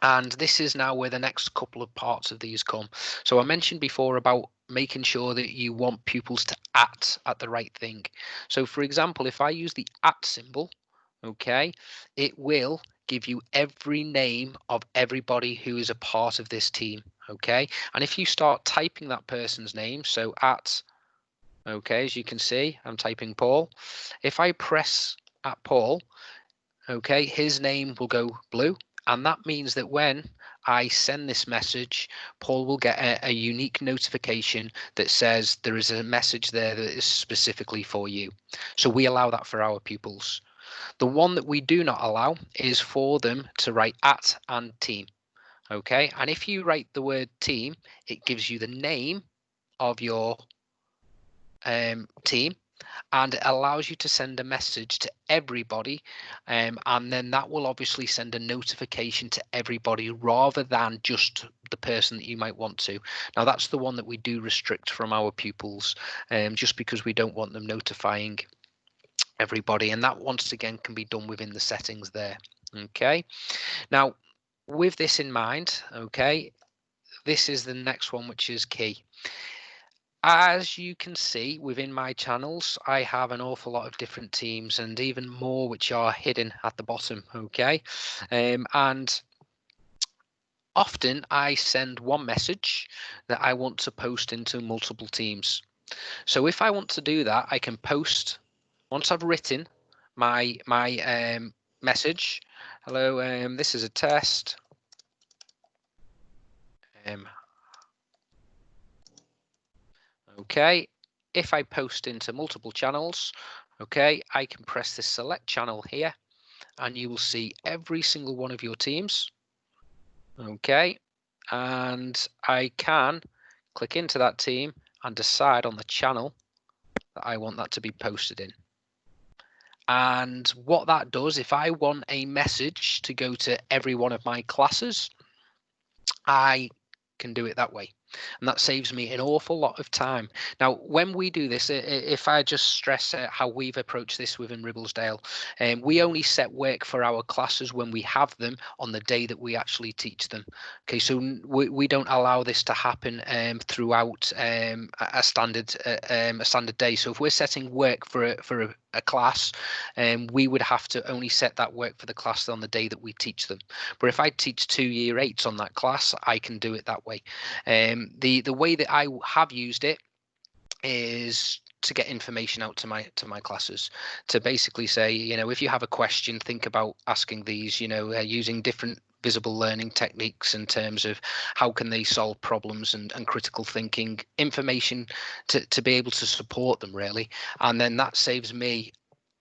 And this is now where the next couple of parts of these come. So I mentioned before about making sure that you want pupils to at the right thing. So for example, if I use the at symbol, okay, it will give you every name of everybody who is a part of this team, okay. And if you start typing that person's name, so at, okay, as you can see, I'm typing Paul. If I press at Paul, okay, his name will go blue, and that means that when I send this message, Paul will get a unique notification that says there is a message there that is specifically for you. So we allow that for our pupils. The one that we do not allow is for them to write at and team. Okay, and if you write the word team, it gives you the name of your team, and it allows you to send a message to everybody, and then that will obviously send a notification to everybody rather than just the person that you might want to. Now that's the one that we do restrict from our pupils, just because we don't want them notifying everybody, and that once again can be done within the settings there. Okay, now with this in mind, okay, this is the next one, which is key. As you can see within my channels, I have an awful lot of different teams, and even more which are hidden at the bottom. Okay, and often I send one message that I want to post into multiple teams. So if I want to do that, I can post once I've written my message. Hello, this is a test. Okay, if I post into multiple channels, okay, I can press the select channel here, and you will see every single one of your teams. Okay, and I can click into that team and decide on the channel that I want that to be posted in. And what that does, if I want a message to go to every one of my classes, I can do it that way, and that saves me an awful lot of time. Now when we do this, if I just stress how we've approached this within Ribblesdale, we only set work for our classes when we have them on the day that we actually teach them. Okay, so we don't allow this to happen throughout a standard day. So if we're setting work for a class, we would have to only set that work for the class on the day that we teach them. But if I teach 2 year 8s on that class, I can do it that way. The way that I have used it is to get information out to my classes, to basically say, you know, if you have a question, think about asking these, you know, using different visible learning techniques in terms of how can they solve problems, and critical thinking information to be able to support them, really. And then that saves me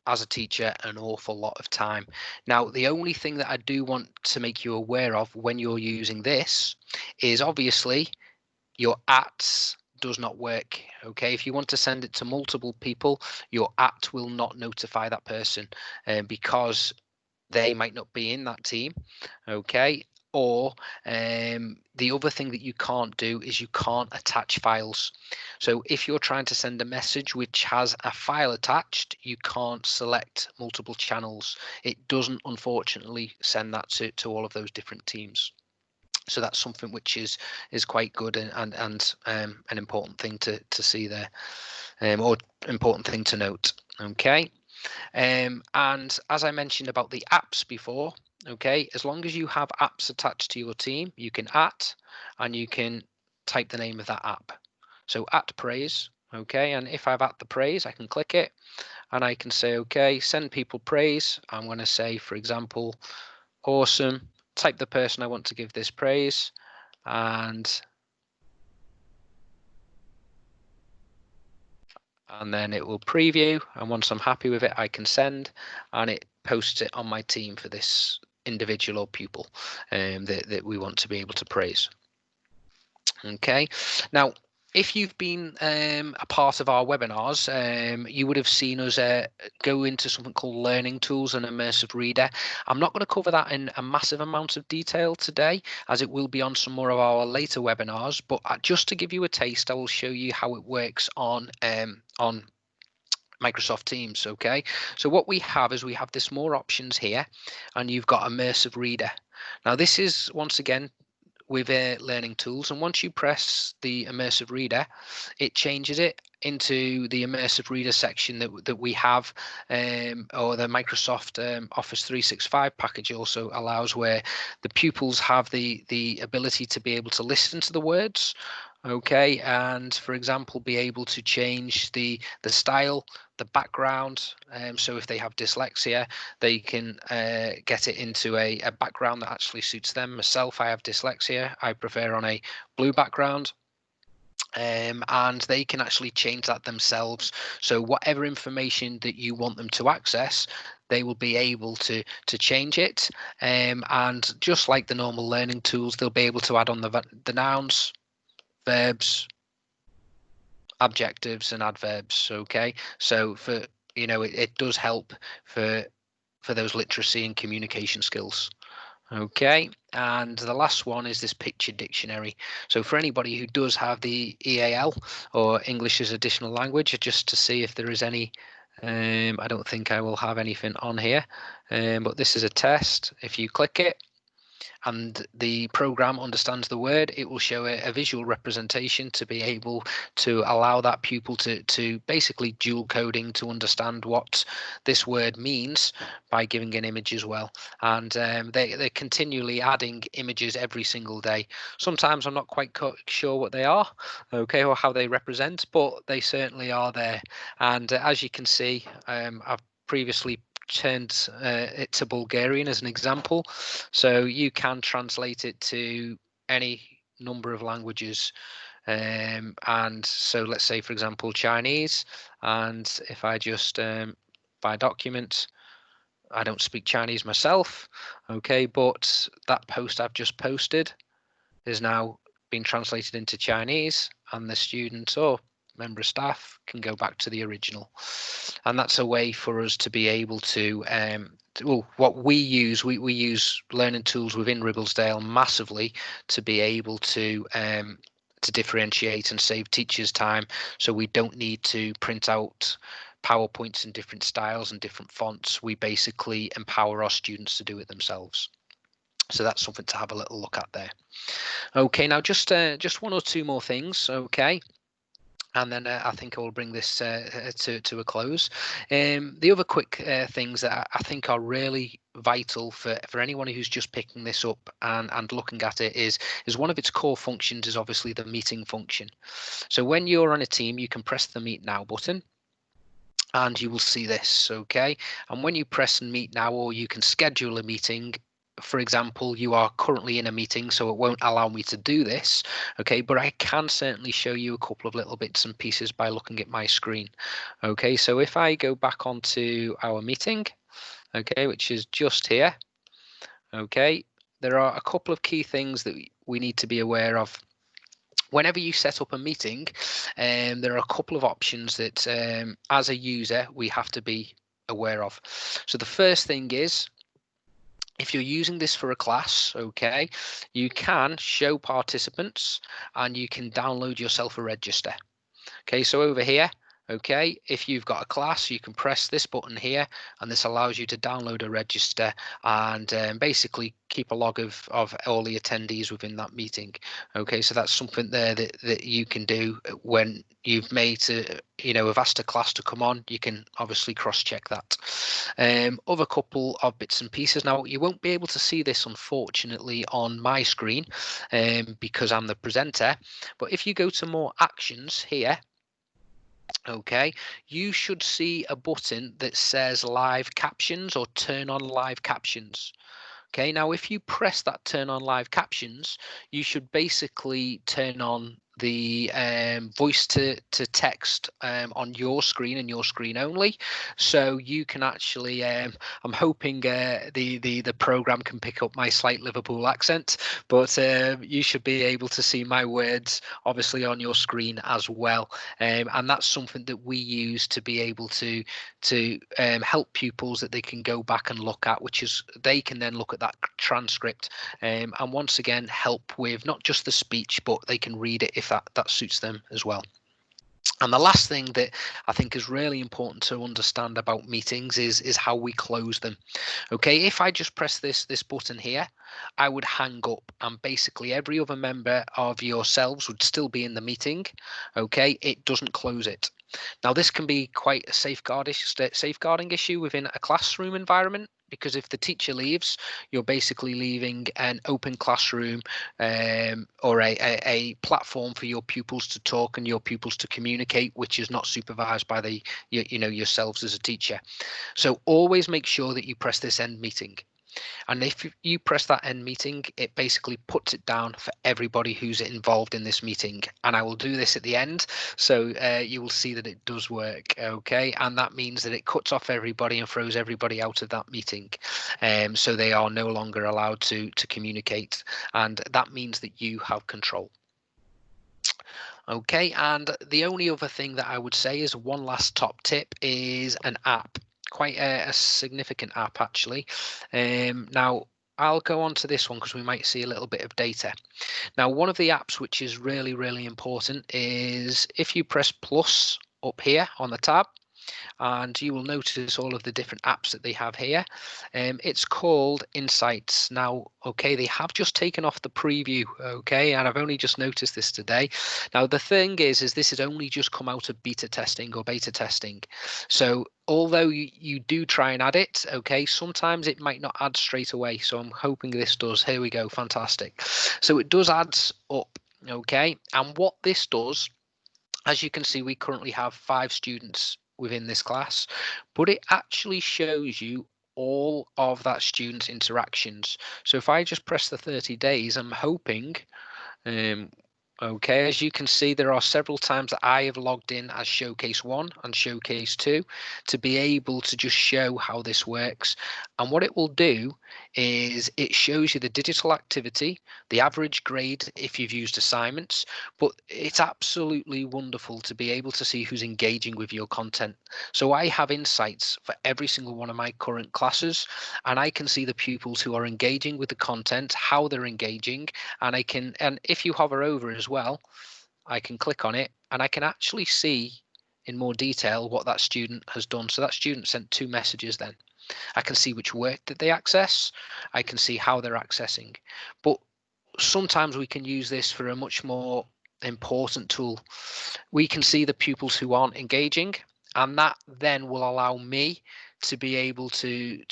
as a teacher an awful lot of time. Now the only thing that I do want to make you aware of when you're using this is obviously your @ does not work. Okay, if you want to send it to multiple people, your @ will not notify that person, because they might not be in that team. Okay, or the other thing that you can't do is you can't attach files. So if you're trying to send a message which has a file attached, you can't select multiple channels. It doesn't, unfortunately, send that to all of those different teams. So that's something which is quite good, and an important thing to see there, or important thing to note. Okay, and as I mentioned about the apps before, okay, as long as you have apps attached to your team, you can @ and you can type the name of that app. So @praise, okay, and if I've @ the praise, I can click it and I can say, okay, send people praise. I'm going to say, for example, awesome, type the person I want to give this praise, and then it will preview, and once I'm happy with it, I can send, and it posts it on my team for this individual or pupil that we want to be able to praise. Okay, now if you've been a part of our webinars, you would have seen us go into something called learning tools and immersive reader. I'm not going to cover that in a massive amount of detail today, as it will be on some more of our later webinars, but just to give you a taste, I will show you how it works on Microsoft Teams. Okay, so what we have is we have this more options here, and you've got immersive reader. Now this is, once again, with learning tools, and once you press the immersive reader, it changes it into the immersive reader section that we have, or the Microsoft Office 365 package also allows, where the pupils have the ability to be able to listen to the words, okay, and for example be able to change the style, the background. So if they have dyslexia, they can get it into a background that actually suits them. Myself, I have dyslexia, I prefer on a blue background, and they can actually change that themselves. So whatever information that you want them to access, they will be able to change it, and just like the normal learning tools, they'll be able to add on the nouns, verbs, adjectives and adverbs. Okay, so for it does help for those literacy and communication skills. Okay, and the last one is this picture dictionary. So for anybody who does have the EAL, or English as Additional Language, just to see if there is any, I don't think I will have anything on here, but this is a test. If you click it and the program understands the word, it will show a visual representation to be able to allow that pupil to basically dual coding to understand what this word means by giving an image as well. And they're continually adding images every single day. Sometimes I'm not quite sure what they are, okay, or how they represent, but they certainly are there. And as you can see, I've previously turned it to Bulgarian as an example, so you can translate it to any number of languages, and so let's say, for example, Chinese, and if I just by document, I don't speak Chinese myself, okay, but that post I've just posted is now being translated into Chinese, and the student or member of staff can go back to the original. And that's a way for us to be able to well, what we use learning tools within Ribblesdale massively to be able to differentiate and save teachers time, so we don't need to print out PowerPoints in different styles and different fonts. We basically empower our students to do it themselves. So that's something to have a little look at there. Okay, now just one or two more things, okay, and then I think I will bring this to a close. The other quick things that I think are really vital for anyone who's just picking this up and looking at it is one of its core functions is obviously the meeting function. So when you're on a team, you can press the Meet Now button, and you will see this, okay? And when you press Meet Now, or you can schedule a meeting, for example, you are currently in a meeting, so it won't allow me to do this, okay, but I can certainly show you a couple of little bits and pieces by looking at my screen. Okay, so if I go back onto our meeting, okay, which is just here, okay, there are a couple of key things that we need to be aware of. Whenever you set up a meeting, there are a couple of options that as a user we have to be aware of. So the first thing is, if you're using this for a class, okay, you can show participants and you can download yourself a register. Okay, so over here, okay, if you've got a class, you can press this button here, and this allows you to download a register and basically keep a log of all the attendees within that meeting. Okay, so that's something there that you can do when you've made have asked a class to come on. You can obviously cross-check that. Other couple of bits and pieces. Now, you won't be able to see this, unfortunately, on my screen because I'm the presenter, but if you go to more actions here, okay, you should see a button that says live captions or turn on live captions. Okay, now if you press that turn on live captions, you should basically turn on the voice to text on your screen and your screen only, so you can actually I'm hoping the program can pick up my slight Liverpool accent, but you should be able to see my words obviously on your screen as well, and that's something that we use to be able to help pupils that they can go back and look at, which is they can then look at that transcript and once again help with not just the speech, but they can read it if that suits them as well. And the last thing that I think is really important to understand about meetings is how we close them. Okay, if I just press this button here, I would hang up, and basically every other member of yourselves would still be in the meeting. Okay, it doesn't close it. Now, this can be quite a safeguarding issue within a classroom environment, because if the teacher leaves, you're basically leaving an open classroom or a platform for your pupils to talk and your pupils to communicate, which is not supervised by yourselves as a teacher. So always make sure that you press this end meeting. And if you press that end meeting, it basically puts it down for everybody who's involved in this meeting. And I will do this at the end, so you will see that it does work. Okay, and that means that it cuts off everybody and throws everybody out of that meeting, so they are no longer allowed to communicate, and that means that you have control. Okay, and the only other thing that I would say is one last top tip is an app, quite a significant app actually. Now, I'll go on to this one because we might see a little bit of data. Now, one of the apps which is really, really important is if you press plus up here on the tab, and you will notice all of the different apps that they have here. It's called Insights. Now, okay, they have just taken off the preview, okay, and I've only just noticed this today. Now, the thing is this has only just come out of beta testing or beta testing. So although you do try and add it, okay, sometimes it might not add straight away. So I'm hoping this does. Here we go, fantastic. So it does add up, okay, and what this does, as you can see, we currently have 5 students within this class, but it actually shows you all of that student's interactions. So if I just press the 30 days, I'm hoping, okay, as you can see, there are several times that I have logged in as Showcase 1 and Showcase 2 to be able to just show how this works. And what it will do is it shows you the digital activity, the average grade if you've used assignments, but it's absolutely wonderful to be able to see who's engaging with your content. So I have insights for every single one of my current classes, and I can see the pupils who are engaging with the content, how they're engaging, and if you hover over as well, I can click on it and I can actually see in more detail what that student has done. So that student sent 2 messages then. I can see which work that they access. I can see how they're accessing. But sometimes we can use this for a much more important tool. We can see the pupils who aren't engaging, and that then will allow me to be able to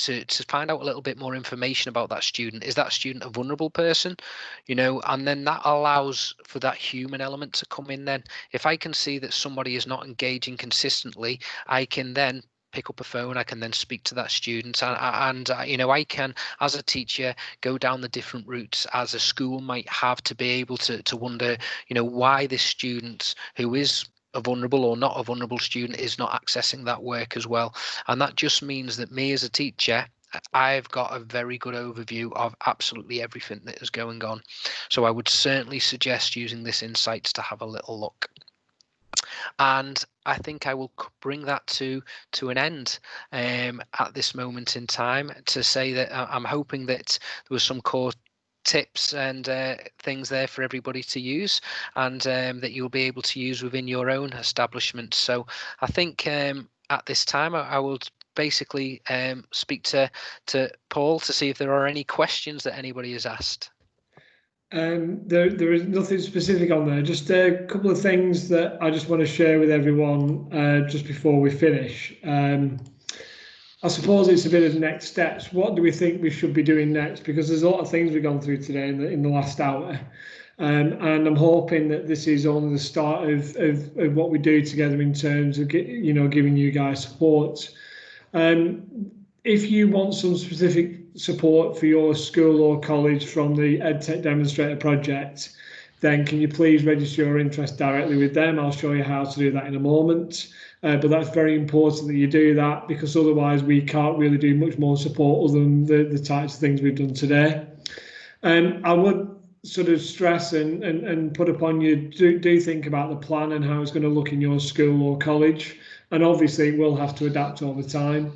find out a little bit more information about that student. Is that student a vulnerable person? You know, and then that allows for that human element to come in. Then if I can see that somebody is not engaging consistently, I can then pick up a phone, I can then speak to that student, and you know, I can, as a teacher, go down the different routes as a school might have to be able to wonder, you know, why this student who is a vulnerable or not a vulnerable student is not accessing that work as well. And that just means that me as a teacher, I've got a very good overview of absolutely everything that is going on. So I would certainly suggest using this Insights to have a little look. And I think I will bring that to an end at this moment in time, to say that I'm hoping that there was some core tips and things there for everybody to use, and that you'll be able to use within your own establishment. So I think at this time I will basically speak to Paul to see if there are any questions that anybody has asked. There is nothing specific on there, just a couple of things that I just want to share with everyone just before we finish. I suppose it's a bit of next steps. What do we think we should be doing next? Because there's a lot of things we've gone through today in the last hour. And I'm hoping that this is only the start of what we do together in terms of giving you guys support. If you want some specific support for your school or college from the EdTech Demonstrator project, then can you please register your interest directly with them? I'll show you how to do that in a moment. But that's very important that you do that, because otherwise we can't really do much more support other than the types of things we've done today. I would sort of stress and put upon you, do think about the plan and how it's going to look in your school or college. And obviously it will have to adapt over time.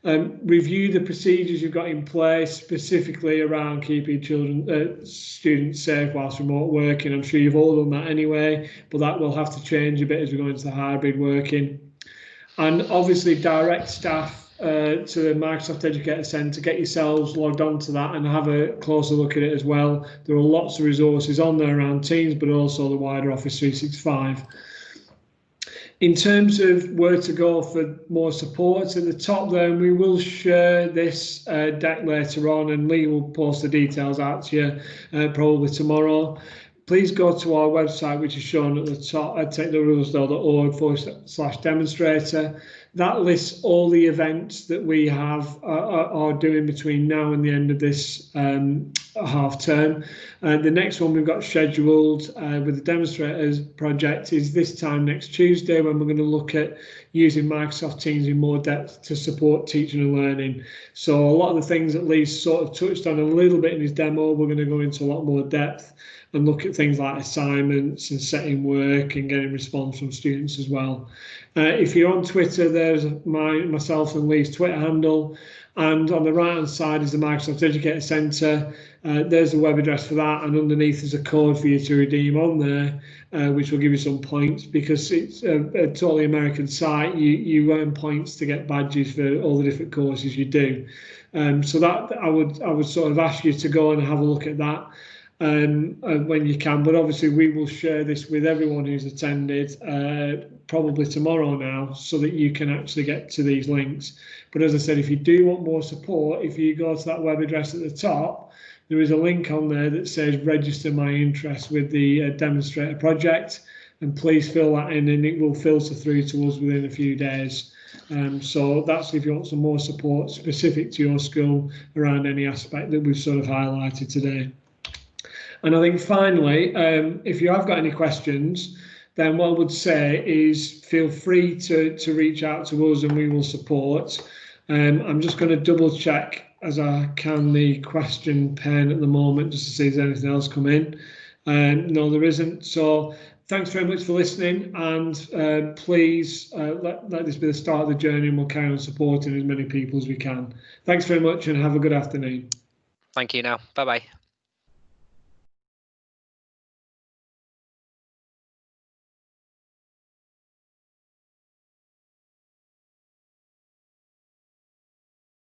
Review the procedures you've got in place, specifically around keeping students safe whilst remote working. I'm sure you've all done that anyway, but that will have to change a bit as we go into the hybrid working. And obviously direct staff to the Microsoft Educator Centre, get yourselves logged on to that and have a closer look at it as well. There are lots of resources on there around Teams, but also the wider Office 365. In terms of where to go for more support, at the top there, we will share this deck later on, and Lee will post the details out to you probably tomorrow. Please go to our website, which is shown at the top, edtech.ribblesdale.org/demonstrator. That lists all the events that we are doing between now and the end of this half term. The next one we've got scheduled with the demonstrators project is this time next Tuesday, when we're going to look at using Microsoft Teams in more depth to support teaching and learning. So a lot of the things that Lee sort of touched on a little bit in his demo, we're going to go into a lot more depth and look at things like assignments and setting work and getting response from students as well. If you're on Twitter, there's myself and Lee's Twitter handle. And on the right-hand side is the Microsoft Educator Centre. There's the web address for that, and underneath is a code for you to redeem on there, which will give you some points. Because it's a totally American site, you earn points to get badges for all the different courses you do. So that I would sort of ask you to go and have a look at that when you can. But obviously we will share this with everyone who's attended probably tomorrow now, so that you can actually get to these links. But as I said, if you do want more support, if you go to that web address at the top, there is a link on there that says register my interest with the demonstrator project, and please fill that in and it will filter through to us within a few days. So that's if you want some more support specific to your school around any aspect that we've sort of highlighted today. And I think finally, if you have got any questions, then what I would say is feel free to reach out to us and we will support. I'm just going to double check as I can the question pen at the moment just to see if there's anything else come in. No, there isn't. So thanks very much for listening, and please let this be the start of the journey, and we'll carry on supporting as many people as we can. Thanks very much and have a good afternoon. Thank you now. Bye-bye.